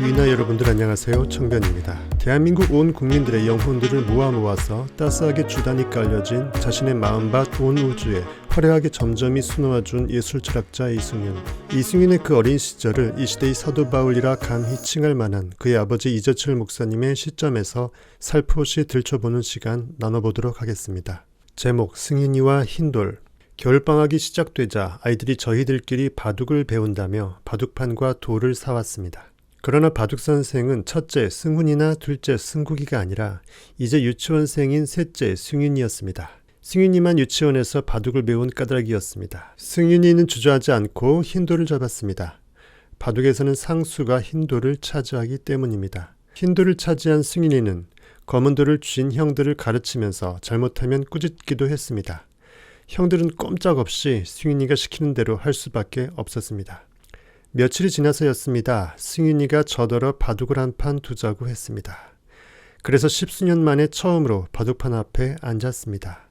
위나 여러분들 안녕하세요. 청변입니다. 대한민국 온 국민들의 영혼들을 모아서 따스하게 주단이 깔려진 자신의 마음밭 온 우주에 화려하게 점점이 수놓아준 예술철학자 이승윤. 이승윤의 그 어린 시절을 이 시대의 사도 바울이라 감히 칭할 만한 그의 아버지 이재철 목사님의 시점에서 살포시 들춰보는 시간 나눠보도록 하겠습니다. 제목 승윤이와 흰돌. 겨울방학이 시작되자 아이들이 저희들끼리 바둑을 배운다며 바둑판과 돌을 사왔습니다. 그러나 바둑 선생은 첫째 승훈이나 둘째 승국이가 아니라 이제 유치원생인 셋째 승윤이었습니다. 승윤이만 유치원에서 바둑을 배운 까닭이었습니다. 승윤이는 주저하지 않고 흰돌을 잡았습니다. 바둑에서는 상수가 흰돌을 차지하기 때문입니다. 흰돌을 차지한 승윤이는 검은 돌을 쥔 형들을 가르치면서 잘못하면 꾸짖기도 했습니다. 형들은 꼼짝없이 승윤이가 시키는 대로 할 수밖에 없었습니다. 며칠이 지나서였습니다. 승윤이가 저더러 바둑을 한 판 두자고 했습니다. 그래서 10수년 만에 처음으로 바둑판 앞에 앉았습니다.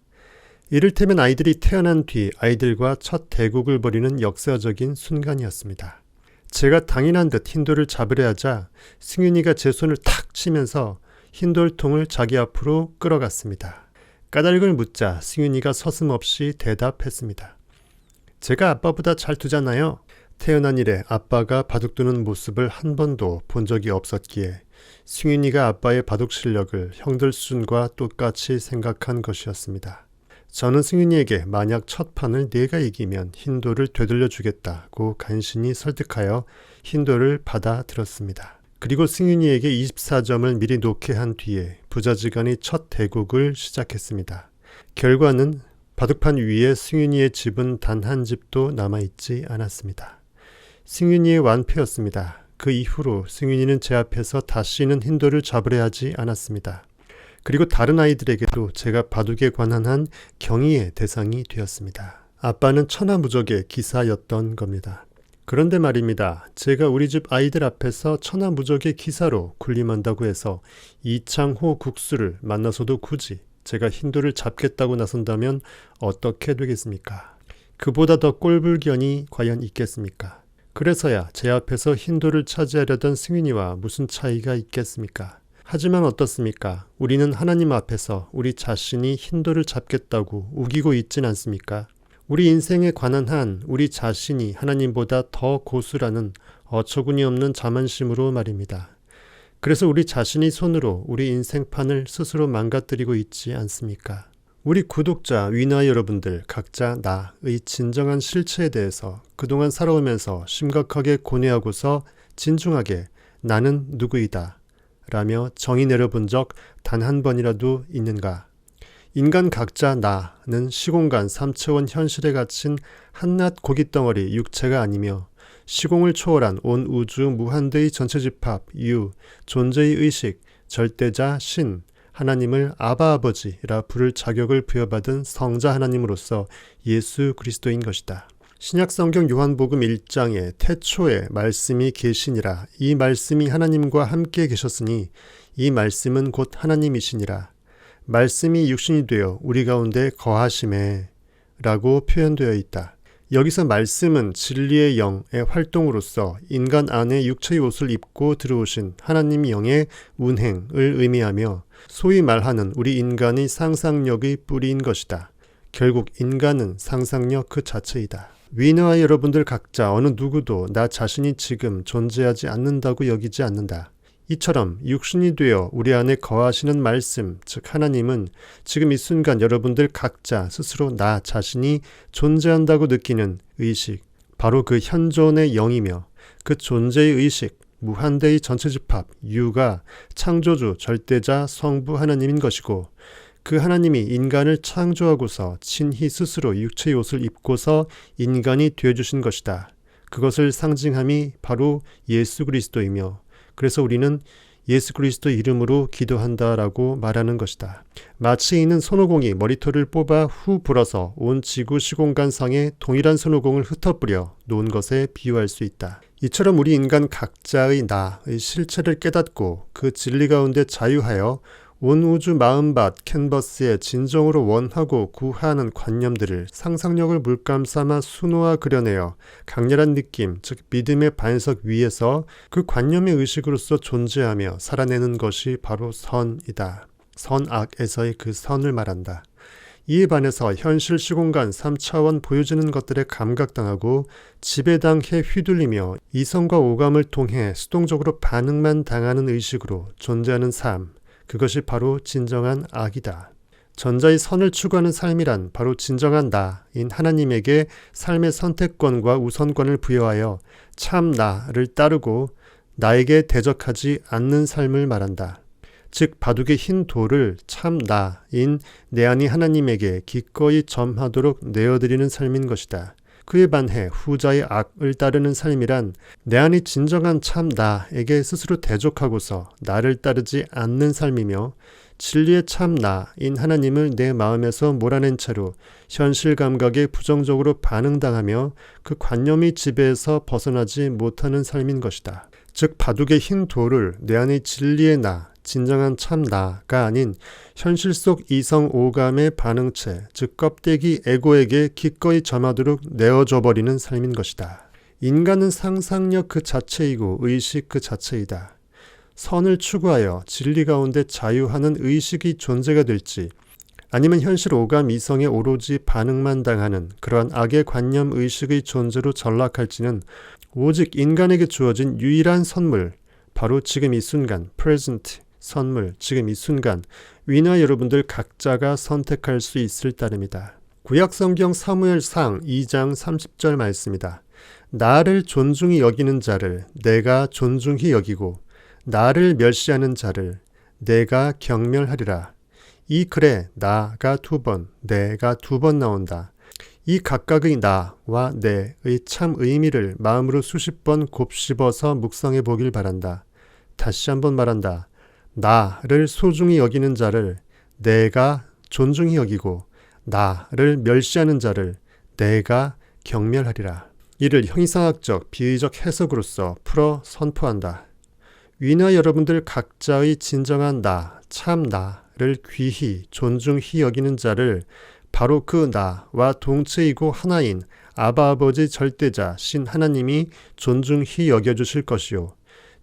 이를테면 아이들이 태어난 뒤 아이들과 첫 대국을 벌이는 역사적인 순간이었습니다. 제가 당연한 듯 흰돌을 잡으려 하자 승윤이가 제 손을 탁 치면서 흰돌통을 자기 앞으로 끌어갔습니다. 까닭을 묻자 승윤이가 서슴없이 대답했습니다. 제가 아빠보다 잘 두잖아요. 태어난 이래 아빠가 바둑 두는 모습을 한 번도 본 적이 없었기에 승윤이가 아빠의 바둑 실력을 형들 수준과 똑같이 생각한 것이었습니다. 저는 승윤이에게 만약 첫 판을 내가 이기면 흰돌을 되돌려 주겠다고 간신히 설득하여 흰돌을 받아들었습니다. 그리고 승윤이에게 24점을 미리 놓게 한 뒤에 부자지간이 첫 대국을 시작했습니다. 결과는 바둑판 위에 승윤이의 집은 단 한 집도 남아있지 않았습니다. 승윤이의 완패였습니다. 그 이후로 승윤이는 제 앞에서 다시는 흰돌을 잡으려 하지 않았습니다. 그리고 다른 아이들에게도 제가 바둑에 관한 한 경의의 대상이 되었습니다. 아빠는 천하무적의 기사였던 겁니다. 그런데 말입니다. 제가 우리 집 아이들 앞에서 천하무적의 기사로 군림한다고 해서 이창호 국수를 만나서도 굳이 제가 흰돌을 잡겠다고 나선다면 어떻게 되겠습니까? 그보다 더 꼴불견이 과연 있겠습니까? 그래서야 제 앞에서 흰돌을 차지하려던 승윤이와 무슨 차이가 있겠습니까? 하지만 어떻습니까? 우리는 하나님 앞에서 우리 자신이 흰돌을 잡겠다고 우기고 있진 않습니까? 우리 인생에 관한 한 우리 자신이 하나님보다 더 고수라는 어처구니 없는 자만심으로 말입니다. 그래서 우리 자신이 손으로 우리 인생판을 스스로 망가뜨리고 있지 않습니까? 우리 구독자 위나 여러분들 각자 나의 진정한 실체에 대해서 그동안 살아오면서 심각하게 고뇌하고서 진중하게 나는 누구이다 라며 정의 내려본 적 단 한 번이라도 있는가? 인간 각자 나는 시공간 3차원 현실에 갇힌 한낱 고깃덩어리 육체가 아니며 시공을 초월한 온 우주 무한대의 전체 집합 유, 존재의 의식, 절대자 신, 하나님을 아바 아버지라 부를 자격을 부여받은 성자 하나님으로서 예수 그리스도인 것이다. 신약성경 요한복음 1장에 태초에 말씀이 계시니라. 이 말씀이 하나님과 함께 계셨으니 이 말씀은 곧 하나님이시니라. 말씀이 육신이 되어 우리 가운데 거하심에 라고 표현되어 있다. 여기서 말씀은 진리의 영의 활동으로서 인간 안에 육체의 옷을 입고 들어오신 하나님 영의 운행을 의미하며 소위 말하는 우리 인간의 상상력의 뿌리인 것이다. 결국 인간은 상상력 그 자체이다. 위너와 여러분들 각자 어느 누구도 나 자신이 지금 존재하지 않는다고 여기지 않는다. 이처럼 육신이 되어 우리 안에 거하시는 말씀, 즉 하나님은 지금 이 순간 여러분들 각자 스스로 나 자신이 존재한다고 느끼는 의식, 바로 그 현존의 영이며 그 존재의 의식, 무한대의 전체 집합, 유가 창조주, 절대자, 성부 하나님인 것이고 그 하나님이 인간을 창조하고서 친히 스스로 육체의 옷을 입고서 인간이 되어주신 것이다. 그것을 상징함이 바로 예수 그리스도이며 그래서 우리는 예수 그리스도 이름으로 기도한다라고 말하는 것이다. 마치 이는 손오공이 머리털을 뽑아 후 불어서 온 지구 시공간상에 동일한 손오공을 흩어뿌려 놓은 것에 비유할 수 있다. 이처럼 우리 인간 각자의 나의 실체를 깨닫고 그 진리 가운데 자유하여 온 우주 마음밭 캔버스에 진정으로 원하고 구하는 관념들을 상상력을 물감삼아 수놓아 그려내어 강렬한 느낌, 즉 믿음의 반석 위에서 그 관념의 의식으로서 존재하며 살아내는 것이 바로 선이다. 선악에서의 그 선을 말한다. 이에 반해서 현실 시공간 3차원 보여지는 것들에 감각당하고 지배당해 휘둘리며 이성과 오감을 통해 수동적으로 반응만 당하는 의식으로 존재하는 삶, 그것이 바로 진정한 악이다. 전자의 선을 추구하는 삶이란 바로 진정한 나인 하나님에게 삶의 선택권과 우선권을 부여하여 참 나를 따르고 나에게 대적하지 않는 삶을 말한다. 즉 바둑의 흰 돌을 참 나인 내 안이 하나님에게 기꺼이 점하도록 내어드리는 삶인 것이다. 그에 반해 후자의 악을 따르는 삶이란 내 안이 진정한 참 나에게 스스로 대적하고서 나를 따르지 않는 삶이며 진리의 참 나인 하나님을 내 마음에서 몰아낸 채로 현실 감각에 부정적으로 반응당하며 그 관념의 지배에서 벗어나지 못하는 삶인 것이다. 즉 바둑의 흰 돌을 내 안의 진리의 나, 진정한 참 나가 아닌 현실 속 이성 오감의 반응체, 즉 껍데기 에고에게 기꺼이 점하도록 내어줘버리는 삶인 것이다. 인간은 상상력 그 자체이고 의식 그 자체이다. 선을 추구하여 진리 가운데 자유하는 의식이 존재가 될지 아니면 현실 오감 이성에 오로지 반응만 당하는 그러한 악의 관념 의식의 존재로 전락할지는 오직 인간에게 주어진 유일한 선물, 바로 지금 이 순간, present, 선물, 지금 이 순간 위나 여러분들 각자가 선택할 수 있을 따름이다. 구약성경 사무엘상 2장 30절 말씀이다. 나를 존중히 여기는 자를 내가 존중히 여기고 나를 멸시하는 자를 내가 경멸하리라. 이 글에 나가 2번, 내가 2번 나온다. 이 각각의 나와 내의 참 의미를 마음으로 수십 번 곱씹어서 묵상해 보길 바란다. 다시 한번 말한다. 나를 소중히 여기는 자를 내가 존중히 여기고 나를 멸시하는 자를 내가 경멸하리라. 이를 형이상학적 비의적 해석으로서 풀어 선포한다. 위나 여러분들 각자의 진정한 나, 참 나를 귀히 존중히 여기는 자를 바로 그 나와 동체이고 하나인 아바 아버지 절대자 신 하나님이 존중히 여겨주실 것이요.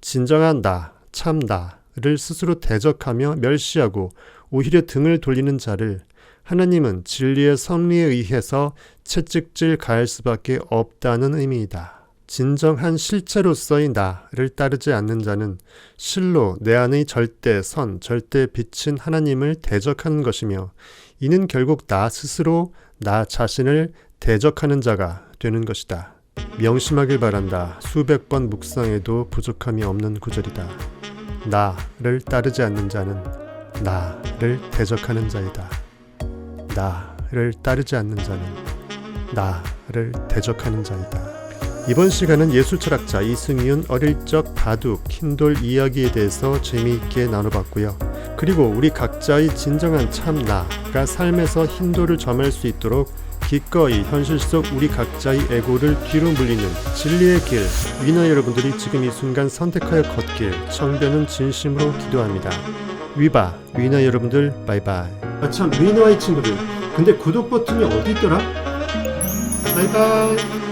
진정한 나, 참 나를 스스로 대적하며 멸시하고 오히려 등을 돌리는 자를 하나님은 진리의 섭리에 의해서 채찍질 가할 수밖에 없다는 의미이다. 진정한 실체로서의 나를 따르지 않는 자는 실로 내 안의 절대 선, 절대 빛인 하나님을 대적하는 것이며 이는 결국 나 스스로 나 자신을 대적하는 자가 되는 것이다. 명심하길 바란다. 수백 번 묵상해도 부족함이 없는 구절이다. 나를 따르지 않는 자는 나를 대적하는 자이다. 나를 따르지 않는 자는 나를 대적하는 자이다. 이번 시간은 예술철학자 이승윤 어릴 적 바둑, 흰돌 이야기에 대해서 재미있게 나눠봤고요. 그리고 우리 각자의 진정한 참 나가 삶에서 흰돌을 점할 수 있도록 기꺼이 현실 속 우리 각자의 에고를 뒤로 물리는 진리의 길, 위너 여러분들이 지금 이 순간 선택하여 걷길 청변은 진심으로 기도합니다. 위바, 위너 여러분들 바이바이. 참 위너의 친구들, 근데 구독 버튼이 어디 있더라? 바이바이.